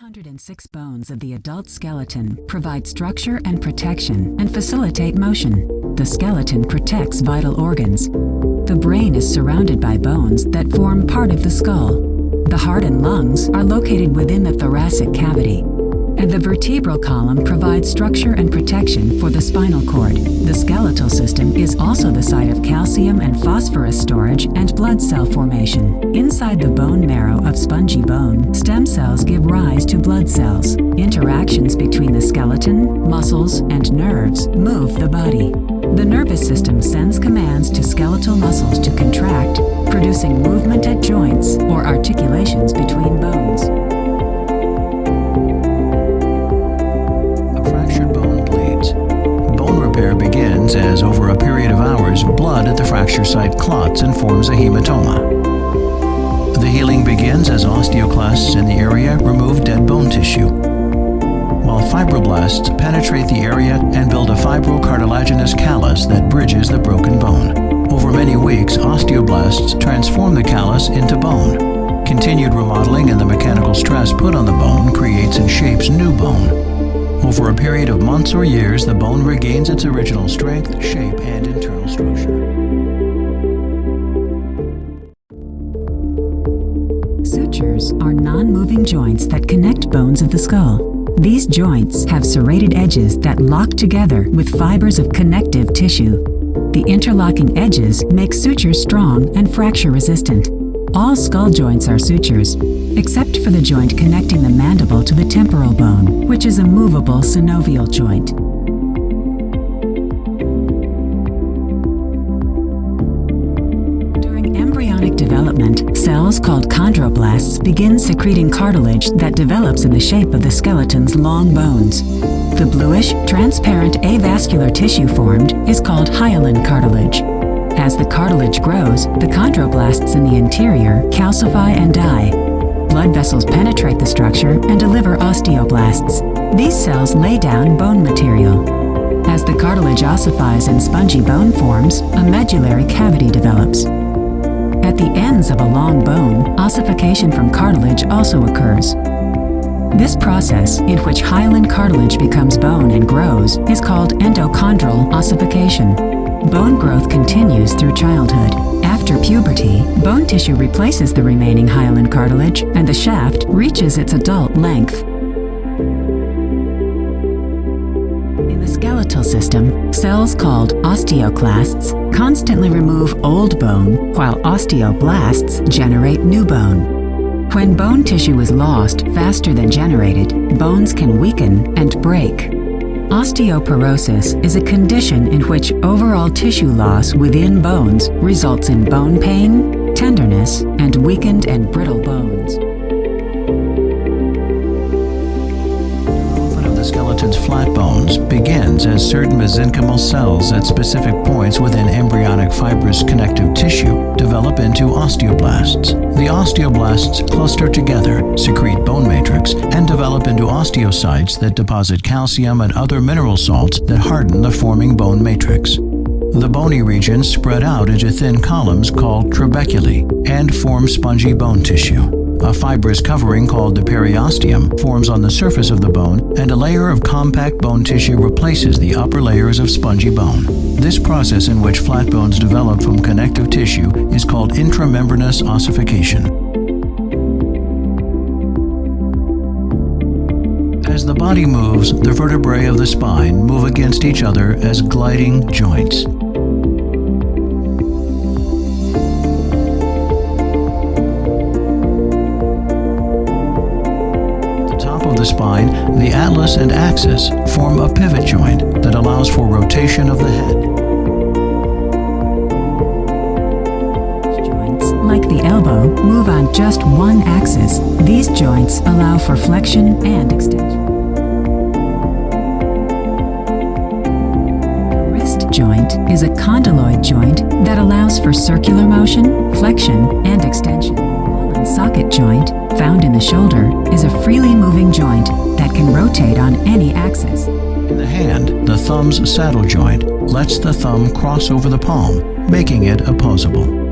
206 bones of the adult skeleton provide structure and protection and facilitate motion. The skeleton protects vital organs. The brain is surrounded by bones that form part of the skull. The heart and lungs are located within the thoracic cavity. And the vertebral column provides structure and protection for the spinal cord. The skeletal system is also the site of calcium and phosphorus storage and blood cell formation. Inside the bone marrow of spongy bone, stem cells give rise to blood cells. Interactions between the skeleton, muscles, and nerves move the body. The nervous system sends commands to skeletal muscles to contract, producing movement at joints or articulations between bones. Repair begins as, over a period of hours, blood at the fracture site clots and forms a hematoma. The healing begins as osteoclasts in the area remove dead bone tissue, while fibroblasts penetrate the area and build a fibrocartilaginous callus that bridges the broken bone. Over many weeks, osteoblasts transform the callus into bone. Continued remodeling and the mechanical stress put on the bone creates and shapes new bone. Over a period of months or years, the bone regains its original strength, shape, and internal structure. Sutures are non-moving joints that connect bones of the skull. These joints have serrated edges that lock together with fibers of connective tissue. The interlocking edges make sutures strong and fracture-resistant. All skull joints are sutures, except for the joint connecting the mandible to the temporal bone, which is a movable synovial joint. During embryonic development, cells called chondroblasts begin secreting cartilage that develops in the shape of the skeleton's long bones. The bluish, transparent avascular tissue formed is called hyaline cartilage. As the cartilage grows, the chondroblasts in the interior calcify and die. Blood vessels penetrate the structure and deliver osteoblasts. These cells lay down bone material. As the cartilage ossifies and spongy bone forms, a medullary cavity develops. At the ends of a long bone, ossification from cartilage also occurs. This process, in which hyaline cartilage becomes bone and grows, is called endochondral ossification. Bone growth continues through childhood. After puberty, bone tissue replaces the remaining hyaline cartilage, and the shaft reaches its adult length. In the skeletal system, cells called osteoclasts constantly remove old bone, while osteoblasts generate new bone. When bone tissue is lost faster than generated, bones can weaken and break. Osteoporosis is a condition in which overall tissue loss within bones results in bone pain, tenderness, and weakened and brittle bones. Development of the skeleton's flat bones begins as certain mesenchymal cells at specific points within embryonic fibrous connective tissue develop into osteoblasts. The osteoblasts cluster together, secrete bone matrix, and develop into osteocytes that deposit calcium and other mineral salts that harden the forming bone matrix. The bony regions spread out into thin columns called trabeculae and form spongy bone tissue. A fibrous covering called the periosteum forms on the surface of the bone, and a layer of compact bone tissue replaces the upper layers of spongy bone. This process, in which flat bones develop from connective tissue, is called intramembranous ossification. As the body moves, the vertebrae of the spine move against each other as gliding joints. The spine, the atlas and axis form a pivot joint that allows for rotation of the head. Joints, like the elbow, move on just one axis. These joints allow for flexion and extension. The wrist joint is a condyloid joint that allows for circular motion, flexion, and extension. Ball and socket joint, found in the shoulder, is a freely moving joint that can rotate on any axis. In the hand, the thumb's saddle joint lets the thumb cross over the palm, making it opposable.